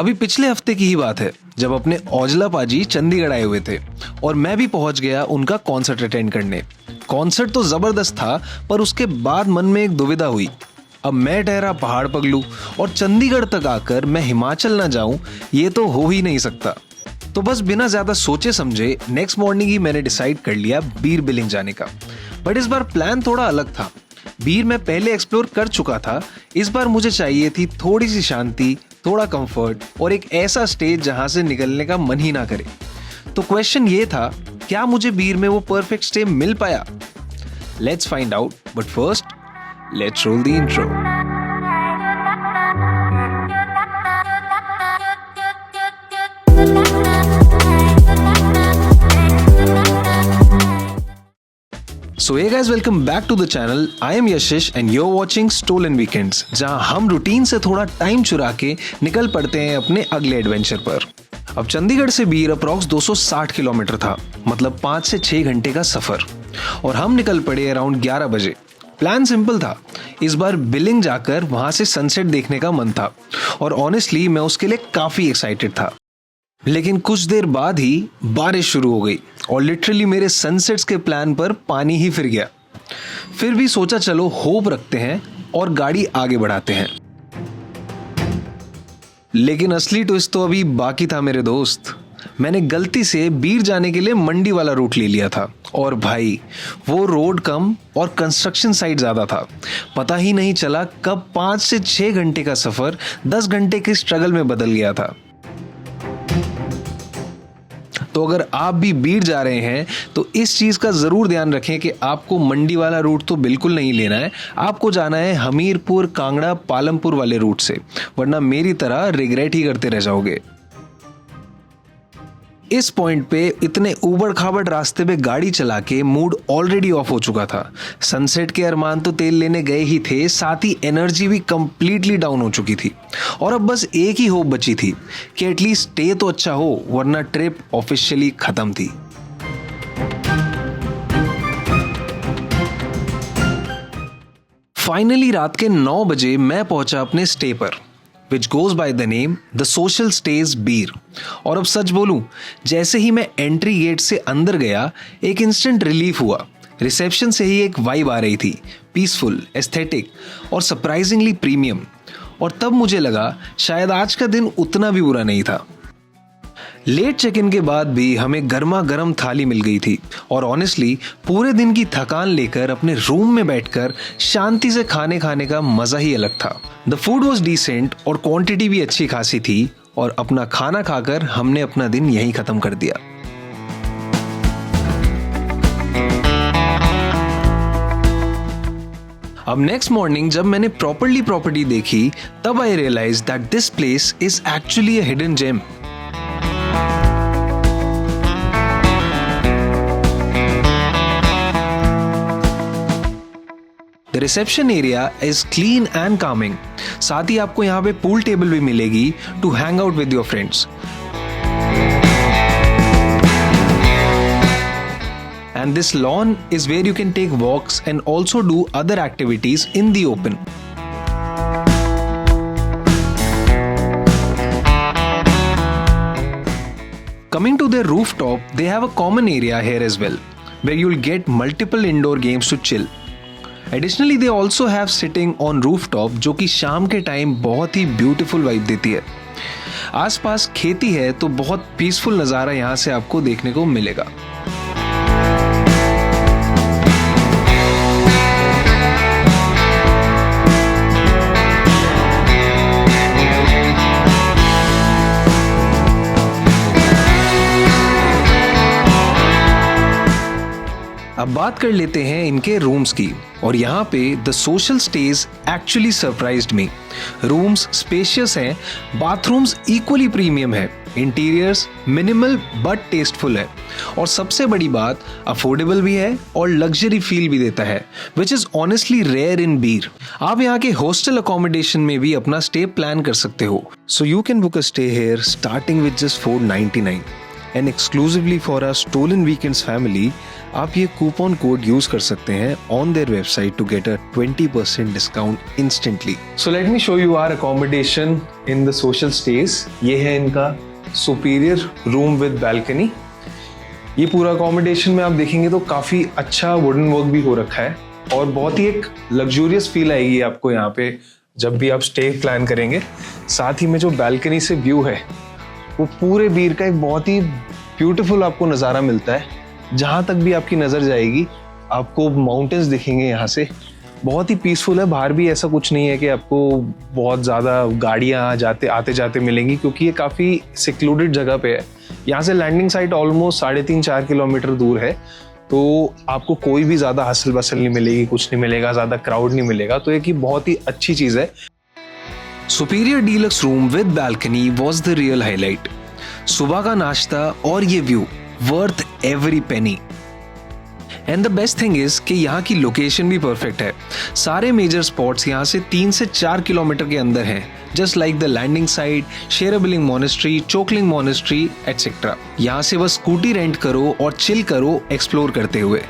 अभी पिछले हफ्ते की ही बात है जब अपने औजला पाजी चंडीगढ़ आए हुए थे और मैं भी पहुंच गया उनका कॉन्सर्ट अटेंड करने। कॉन्सर्ट तो जबरदस्त था, पर उसके बाद मन में एक दुविधा हुई। अब मैं ठहरा पहाड़ पगलू और चंडीगढ़ तक आकर मैं हिमाचल ना जाऊं, ये तो हो ही नहीं सकता। तो बस बिना ज्यादा सोचे समझे नेक्स्ट मॉर्निंग ही मैंने डिसाइड कर लिया बीर बिलिंग जाने का। बट इस बार प्लान थोड़ा अलग था। बीर मैं पहले एक्सप्लोर कर चुका था, इस बार मुझे चाहिए थी थोड़ी सी शांति, थोड़ा कंफर्ट और एक ऐसा स्टेज जहां से निकलने का मन ही ना करे। तो क्वेश्चन ये था, क्या मुझे बीर में वो परफेक्ट स्टे मिल पाया? Let's find out, but first let's roll the intro. So hey guys, welcome back to the channel. I am Yashish and you're watching Stolen Weekends, जहां हम रूटीन से थोड़ा टाइम चुरा के निकल पड़ते हैं अपने अगले एडवेंचर पर। अब चंडीगढ़ से बीर अप्रॉक्स 260 किलोमीटर था, मतलब 5 से 6 घंटे का सफर, और हम निकल पड़े अराउंड 11 बजे। प्लान सिंपल था, इस बार बिलिंग जाकर वहां से सनसेट देखने का मन था और ऑनेस्टली मैं उसके लिए काफी एक्साइटेड था। लेकिन कुछ देर बाद ही बारिश शुरू हो गई और लिटरली मेरे सनसेट्स के प्लान पर पानी ही फिर गया। फिर भी सोचा चलो होप रखते हैं और गाड़ी आगे बढ़ाते हैं। लेकिन असली ट्विस्ट तो अभी बाकी था मेरे दोस्त। मैंने गलती से बीर जाने के लिए मंडी वाला रूट ले लिया था और भाई वो रोड कम और कंस्ट्रक्शन साइट ज्यादा था। पता ही नहीं चला कब 5 से 6 घंटे का सफर 10 घंटे के स्ट्रगल में बदल गया था। तो अगर आप भी बीर जा रहे हैं तो इस चीज का जरूर ध्यान रखें कि आपको मंडी वाला रूट तो बिल्कुल नहीं लेना है, आपको जाना है हमीरपुर, कांगड़ा, पालमपुर वाले रूट से, वरना मेरी तरह रिग्रेट ही करते रह जाओगे। इस पॉइंट पे इतने उबड़ खाबड़ रास्ते पे गाड़ी चला के मूड ऑलरेडी ऑफ हो चुका था। सनसेट के अरमान तो तेल लेने गए ही थे, साथ ही एनर्जी भी कंप्लीटली डाउन हो चुकी थी और अब बस एक ही होप बची थी कि एटलीस्ट स्टे तो अच्छा हो, वरना ट्रिप ऑफिशियली खत्म थी। फाइनली रात के 9 बजे मैं पहुंचा अपने स्टे पर, which goes by the name The Social Stays बीर। और अब सच बोलूं, जैसे ही मैं एंट्री गेट से अंदर गया एक इंस्टेंट रिलीफ हुआ। रिसेप्शन से ही एक वाइब आ रही थी, पीसफुल, एस्थेटिक और सरप्राइजिंगली प्रीमियम। और तब मुझे लगा शायद आज का दिन उतना भी बुरा नहीं था। लेट चेक इन के बाद भी हमें गर्मा गर्म थाली मिल गई थी और ऑनेस्टली पूरे दिन की थकान लेकर अपने रूम में बैठकर शांति से खाने का मजा ही अलग था। द फूड वॉज डिसेंट और क्वांटिटी भी अच्छी खासी थी और अपना खाना खाकर हमने अपना दिन यहीं खत्म कर दिया। अब नेक्स्ट मॉर्निंग जब मैंने प्रॉपर्ली प्रॉपर्टी देखी तब I realise that this place is actually a hidden gem. The reception area is clean and calming. साथ ही आपको यहाँ पे पूल टेबल भी मिलेगी to hang out with your friends. And this lawn is where you can take walks and also do other activities in the open. Coming to their rooftop, they have a common area here as well, where you'll get multiple indoor games to chill. Additionally, they also have sitting on rooftop, जो कि शाम के time बहुत ही beautiful vibe देती है। आसपास खेती है तो बहुत पीसफुल नज़ारा यहाँ से आपको देखने को मिलेगा। अब बात कर लेते हैं इनके रूम्स की, और यहाँ पे the Social stage actually surprised me. Rooms spacious हैं, बाथरूम्स इक्वली प्रीमियम है, इंटीरियर्स मिनिमल बट टेस्टफुल है, और सबसे बड़ी बात अफोर्डेबल भी है और लग्जरी फील भी देता है, which is honestly rare in Bir. आप यहाँ के हॉस्टल अकोमोडेशन में भी अपना स्टे प्लान कर सकते हो, so you can book a stay here starting with just $499। And exclusively for our Stolen Weekends family, आप ये कूपन कोड यूज कर सकते हैं on their website to get a 20% discount instantly. So let me show you our accommodation in the Social Stage. ये है इनका superior room with balcony. ये पूरा अकोमोडेशन में आप देखेंगे तो काफी अच्छा वुडन वर्क भी हो रखा है और बहुत ही एक लग्जूरियस फील आएगी आपको यहाँ पे जब भी आप स्टे प्लान करेंगे। साथ ही में जो बैल्कनी से व्यू है वो पूरे बीर का एक बहुत ही ब्यूटीफुल आपको नज़ारा मिलता है। जहाँ तक भी आपकी नज़र जाएगी आपको माउंटेन्स दिखेंगे यहाँ से। बहुत ही पीसफुल है। बाहर भी ऐसा कुछ नहीं है कि आपको बहुत ज़्यादा गाड़ियाँ आते जाते मिलेंगी, क्योंकि ये काफ़ी सिक्लूडेड जगह पे है। यहाँ से लैंडिंग साइट ऑलमोस्ट 3.5-4 किलोमीटर दूर है, तो आपको कोई भी ज़्यादा हसल बसल नहीं मिलेगी, कुछ नहीं मिलेगा, ज़्यादा क्राउड नहीं मिलेगा। तो एक बहुत ही अच्छी चीज़ है। Superior deluxe room with balcony was the real highlight. सुबह का नाश्ता और ये view worth every penny. And the best thing is कि यहाँ की लोकेशन भी परफेक्ट है। सारे मेजर स्पॉट्स यहाँ से 3 से 4 किलोमीटर के अंदर हैं, just like the landing site, Sherabling monastery, Chokling monastery etcetera. यहाँ से बस स्कूटी रेंट करो और चिल करो एक्सप्लोर करते हुए।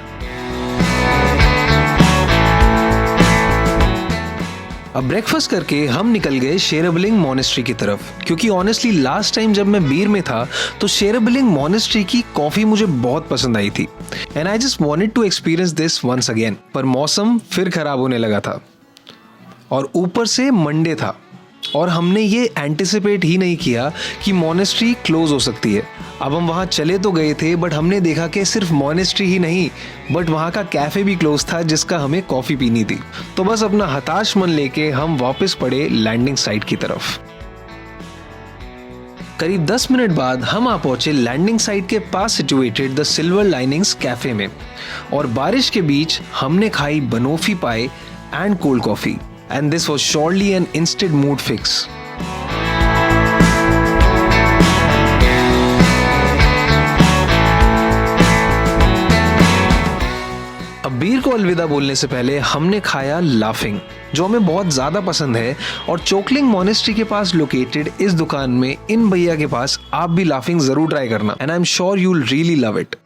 अब ब्रेकफास्ट करके हम निकल गए शेरबिलिंग मोनेस्ट्री की तरफ, क्योंकि ऑनेस्टली लास्ट टाइम जब मैं बीर में था तो शेरबिलिंग मोनेस्ट्री की कॉफी मुझे बहुत पसंद आई थी and I just wanted to experience this once again. पर मौसम फिर खराब होने लगा था और ऊपर से मंडे था और हमने ये एंटिसिपेट ही नहीं किया कि मोनेस्ट्री क्लोज हो सकती है। अब हम वहाँ चले तो गए थे, बट हमने देखा कि सिर्फ मोनेस्ट्री ही नहीं बट वहाँ का कैफे भी क्लोज था जिसका हमें कॉफी पीनी थी। तो बस अपना हताश मन लेके हम वापस पड़े लैंडिंग साइट की तरफ। करीब 10 मिनट बाद हम आ पहुंचे लैंडिंग साइट के पास situated the silver linings cafe में और बारिश के बीच हमने खाई banoffee pie and cold coffee and this was surely an instant mood fix. अब बीर को अलविदा बोलने से पहले हमने खाया लाफिंग, जो हमें बहुत ज़्यादा पसंद है और चोकलिंग मोनेस्ट्री के पास लोकेटेड इस दुकान में इन भैया के पास आप भी लाफिंग जरूर ट्राई करना and I am sure you will really love it.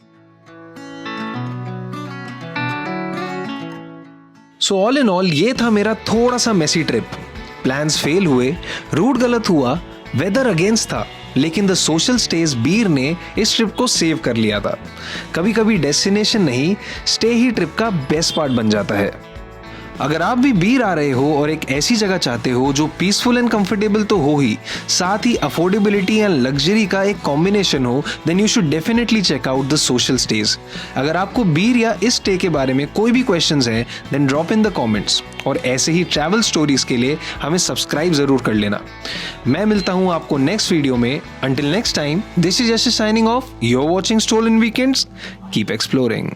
So all in all ये था मेरा थोड़ा सा मेसी ट्रिप। प्लान्स फेल हुए, रूट गलत हुआ, वेदर अगेंस्ट था, लेकिन द सोशल स्टेज बीर ने इस ट्रिप को सेव कर लिया था। कभी कभी डेस्टिनेशन नहीं, स्टे ही ट्रिप का बेस्ट पार्ट बन जाता है। अगर आप भी बीर आ रहे हो और एक ऐसी जगह चाहते हो जो पीसफुल एंड कंफर्टेबल तो हो ही, साथ ही अफोर्डेबिलिटी एंड लग्जरी का एक कॉम्बिनेशन हो, then you should definitely check out the Social Stage. अगर आपको बीर या इस स्टे के बारे में कोई भी क्वेश्चंस हैं, then drop in the comments और ऐसे ही ट्रैवल स्टोरीज के लिए हमें सब्सक्राइब जरूर कर लेना। मैं मिलता हूं आपको नेक्स्ट वीडियो में। Until next time, this is Yash signing off. You are watching Stolen Weekends. Keep exploring.